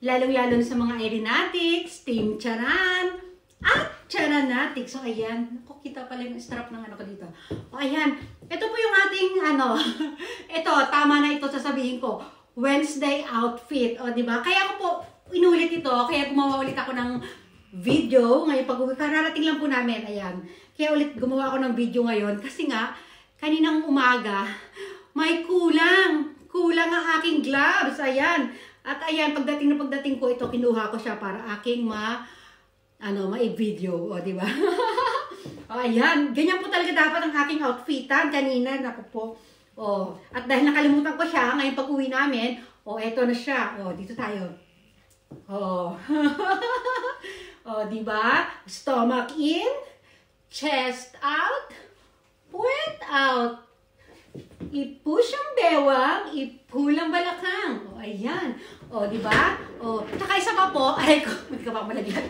lalong-lalo sa mga aeronautics, Team Charan, at Charanatics. So, ayan. Naku, kita pala yung strap ng ano ko dito. O, ayan. Ito po yung ating, ito, tama na ito sasabihin ko. Wednesday outfit. O, diba? Kaya ko po inulit ito. Kaya gumawa ulit ako ng video. Ngayon, kararating lang po namin. Ayan. Kaya ulit gumawa ako ng video ngayon. Kasi nga, kaninang umaga, may kulang. Kulang ang aking gloves. Ayan. At ayan, pagdating ko, ito, kinuha ko siya para aking ma-video. O, diba? O, ayan. Ganyan po talaga dapat ang aking outfitan kanina. Naku po. O, at dahil nakalimutan ko siya, ngayon pag uwi namin, o, eto na siya. O, dito tayo. O. O, diba? Stomach in, chest out, puwet out. I-push ang bewang, i-pull ang balakang. O, ayan. O, diba? O, tsaka isa pa po, ay, hindi ka pa malagyan.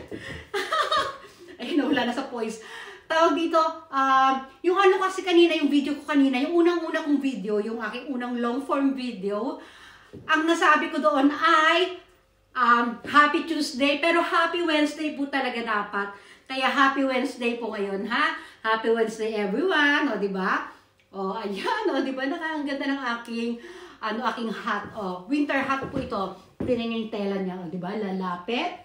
Ay, nawala na sa voice. Tawag dito, yung ano kasi kanina, yung video ko kanina, yung unang-una kong video, yung aking unang long-form video, ang nasabi ko doon ay, Happy Tuesday, pero Happy Wednesday po talaga dapat. Kaya Happy Wednesday po ngayon, ha? Happy Wednesday everyone, o, diba? O, ayan, o, diba? Ang ganda ng aking hat, o. Winter hat po ito. Tingnan yung tela niya, o, diba? Lalapit,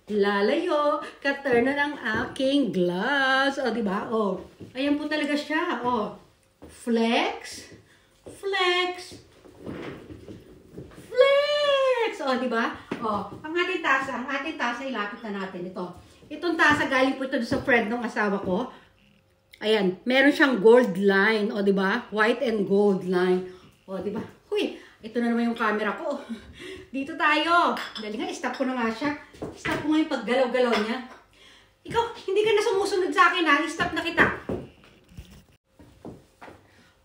lalayo, katurn na ng aking gloves, o, diba? O, ayan po talaga siya, o. Flex, flex, flex, o, diba? O, ang ating tasa, ilapit na natin ito. Itong tasa, galing po ito sa friend ng asawa ko. Ayan, meron siyang gold line, o, diba? White and gold line. O, diba? Huy, ito na naman yung camera ko. Dito tayo. Dali nga, stop ko na nga siya. Stop ko nga yung paggalaw-galaw niya. Ikaw, hindi ka na sumusunod sa akin, ha? I-stop na kita.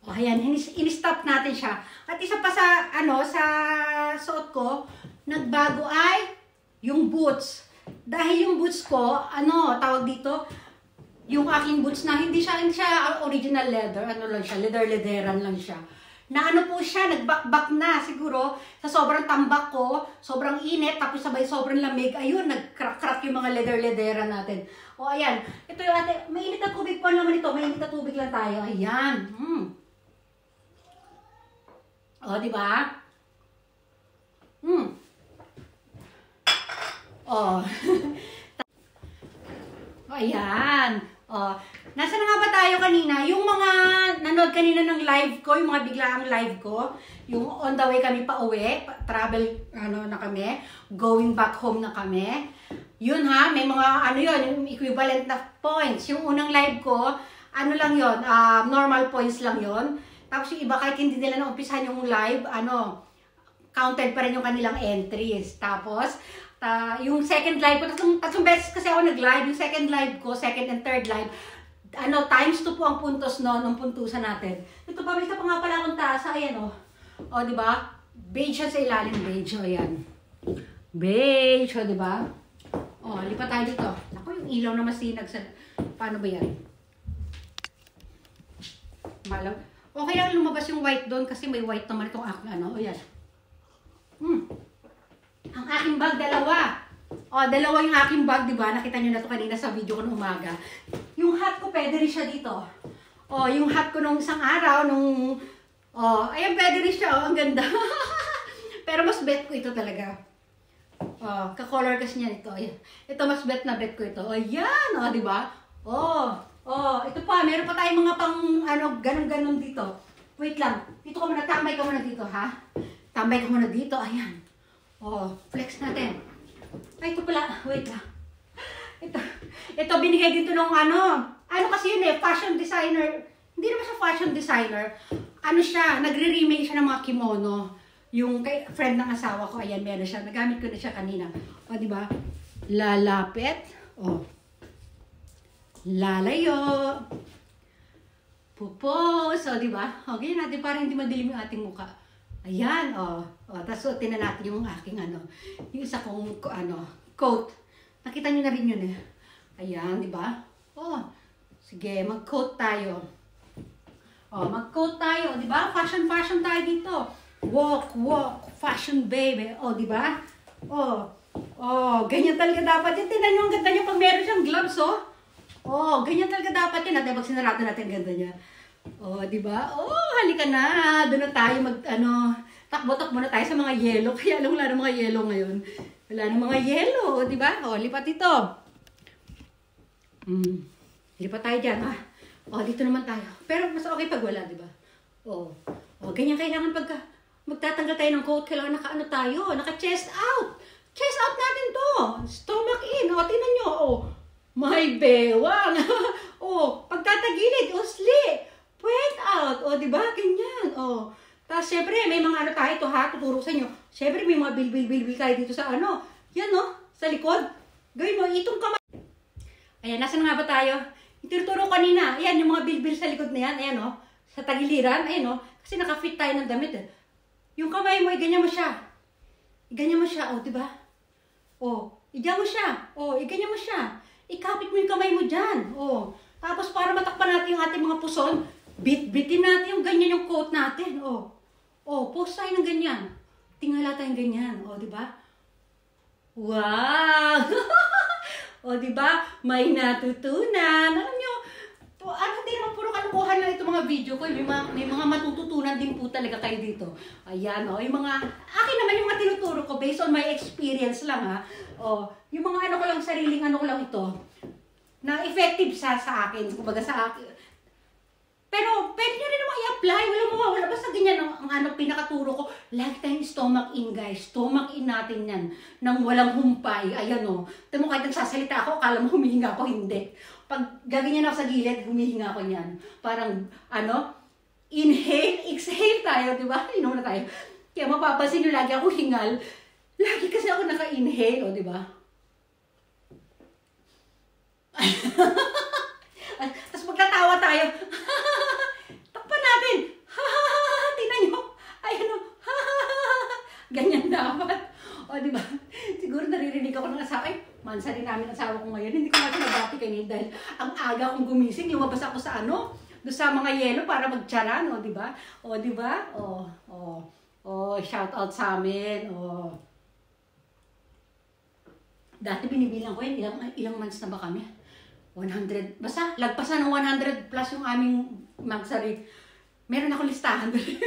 O, ayan, in-stop natin siya. At isa pa sa, sa suot ko, nagbago ay yung boots. Dahil yung boots ko, tawag dito, yung aking boots na hindi siya original leather, leather-leatheran lang siya. Na po siya, nagbakbak na siguro sa sobrang tambak ko, sobrang init, tapos sabay sobrang lamig, ayun, nag-crack yung mga leather-leatheran natin. O ayan, ito yung ate, mainit na tubig po naman ito, mainit na tubig lang tayo, ayan. O, diba? O. O, ayan. O, nasa na nga ba tayo kanina? Yung mga nanood kanina ng live ko, yung mga biglaang live ko, yung on the way kami pa uwi, travel, na kami, going back home na kami. Yun ha, may mga, yung equivalent na points. Yung unang live ko, lang yun, normal points lang yun. Tapos yung iba, kahit hindi nila naumpisahan yung live, counted pa rin yung kanilang entries. Tapos, yung second live ko, tatlong beses kasi ako nag-live, yung second live ko, second and third live, times 2 po ang puntos ng puntusan natin. Ito pa, may isa pa nga pala akong tasa, ayan o. O, diba? Beige siya sa ilalim, beige, o, ayan. Beige, o, diba? O, lipat tayo dito. Ako, yung ilaw na masinag sa, paano ba yan? Malaw. Okay lang lumabas yung white doon kasi may white naman itong aking o, ayan. Ang aking bag, dalawa. O, dalawa yung aking bag, diba? Nakita nyo na ito kanina sa video ko nung umaga. Yung hat ko, pwede rin siya dito. O, yung hat ko nung isang araw, ayan, pwede rin siya. O, ang ganda. Pero mas bet ko ito talaga. O, ka-color kasi niya ito. Ayan. Ito, mas bet na bet ko ito. O, yan. O, diba? O, ito pa. Meron pa tayong mga pang, ganun-ganun dito. Wait lang. Dito ka muna. Tambay ka muna dito, ha? Tambay ka muna dito. Ayan. Oh, flex natin. Ay, ito pala. Wait lang. Ito binigay dito nung kasi yun fashion designer. Hindi naman siya fashion designer. Siya, nagre-remake siya ng mga kimono. Yung friend ng asawa ko, ayan, meron siya. Nagamit ko na siya kanina. O, diba? Lalapit. O. Lalayo. Pupos. O, diba? O, ganyan natin para hindi madilim yung ating mukha. Ayan, tapos suotin na natin yung aking yung isa kong coat. Nakita nyo na rin yun eh. Ayan, di ba? Sige, mag-coat tayo. Mag-coat tayo, di ba? Fashion tayo dito. Walk, fashion baby. Di ba? Oh, ganyan talaga dapat yan. Tingnan nyo, ang ganda niya pag meron siyang gloves, oh. Oh, ganyan talaga dapat yan. At pag sinarado natin, ganda niya. Oh, di ba? Oh, halika na. Doon na tayo takbo-takbo na tayo sa mga yelo. Kaya alam, wala na mga yelo ngayon. Wala na mga yelo, di ba? Oh, lipat ito. Lipat tayo dyan, ah. Oh, dito naman tayo. Pero mas okay pag wala, di ba? Oh, ganyan kailangan pagka magtatanggal tayo ng coat, kailangan naka-ano tayo, naka-chest out. Chest out natin to. Stomach in. O, tingnan nyo. O, may bewang. O, pagtatagilid. O, sli. Puwet out. O, diba? Ganyan. O. Tapos, syempre, may mga ano tayo. Ito ha, tuturo sa inyo. Syempre, may mga bilbil kayo dito sa ano. Yan, no? Sa likod. Gawin mo, itong kamay. Ayan, nasan nga ba tayo? Ituturo kanina. Ayan, yung mga bilbil sa likod na yan. Ayan, no? Sa tagiliran. Ayan, no? Kasi naka-fit tayo ng damit, eh. Yung kamay mo, iganyan mo siya. Iganyan mo siya, o, diba? O, iganyan mo siya. O, iganyan mo siya. Ikapit mo yung kamay mo dyan. O, tapos para matakpan natin yung ating mga puson, bitin natin yung ganyan yung coat natin. O, post tayo ng ganyan. Tingala tayong ganyan. O, diba? Wow! O, diba? May natutunan. Alam nyo, hindi naman puro kalukuhan lang itong mga video ko. May mga matututunan din po talaga kayo dito. Ayan, o. Yung mga, akin naman yung mga tinuturo ko based on my experience lang, ha. O, yung mga ano ko lang, sariling ano ko lang ito, na effective sa akin. Kumbaga sa akin. Pero, pwede nyo rin naman i-apply. Wala basta ganyan ang ano, pinakaturo ko. Lagi tayong stomach in, guys. Stomach in natin yan. Nang walang humpay. Ayan, o. Tamo kahit nagsasalita ako, akala mo humihinga ako, hindi. Pag gaganyan ako sa gilid, humihinga ako niyan. Parang, inhale, exhale tayo, di ba? Inom na tayo. Kaya mapapansin nyo, lagi ako hingal. Lagi kasi ako naka-inhale, o, di ba? Tapos magtatawa tayo. Takpan natin. Tingnan nyo. Ayun, o. Ganyan dapat. O, di ba? Siguro naririnig ako ng asawa. Ay, mansa din namin ang asawa ko ngayon. Hindi ko nga sinabati kayo dahil ang aga kong gumising. Lumabas ako sa ano, doon sa mga yelo para magtsaran, o, di ba? O, di ba? Shout out sa amin. O. Dati binibilang ko yun, ilang months na ba kami? 100, basta lagpasan ng 100 plus yung aming magsari. Meron ako listahan doon.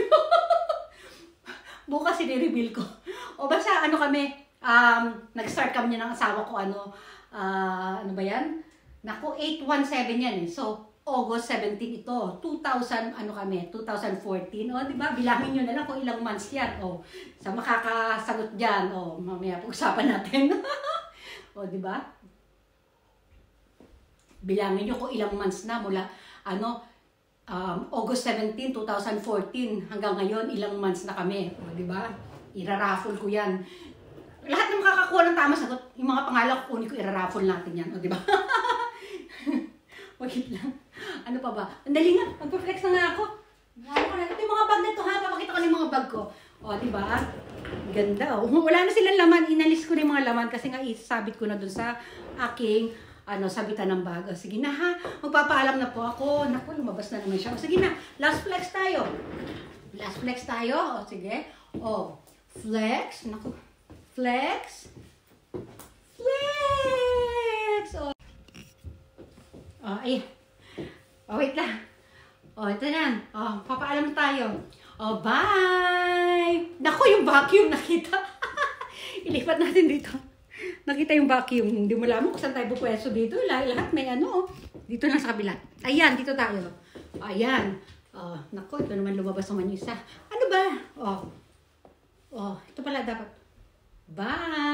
Bukas i-reveal ko. O basta ano kami, nag-start kami niya ng asawa ko, ano ba yan? Naku, 817 yan eh. So, August 17 ito. 2000, ano kami, 2014. O, di ba? Bilangin nyo na lang kung ilang months yan. O, sa makakasagot dyan. O, mamaya pag-usapan natin. O, di ba? Bilangin nyo kung ilang months na mula, August 17, 2014 hanggang ngayon, ilang months na kami. O, di ba? Iraraffle ko yan. Lahat ng makakakuha ng tamang sagot, yung mga pangalan ko, kunin ko, iraraffle natin yan. O, di ba? Wagit lang. Ano pa ba? Ang dali nga, mag-flex na nga ako. Ito yung mga bag na ito, ha? Papakita ko na yung mga bag ko. O, di ba? Ganda, o. Wala na silang laman. Inalis ko na yung mga laman kasi nga isabit ko na dun sa aking sabitan ng bag. O, sige na, ha? Magpapaalam na po ako. Naku, lumabas na naman siya. O, sige na. Last flex tayo. Last flex tayo. O, sige. O, flex. Naku. Flex. Flex. O, ay. O, wait lang. O, ito na. O, papaalam tayo. O, bye! Naku, yung vacuum nakita. Ilipat natin dito. Nakita yung vacuum. Hindi mo alam kung saan tayo pupwesto dito. Lahat may ano. Dito na sa kabila. Ayan, dito tayo. Ayan. O, naku, ito naman lumabas naman yung isa. Ano ba? O, ito pala dapat. Bye!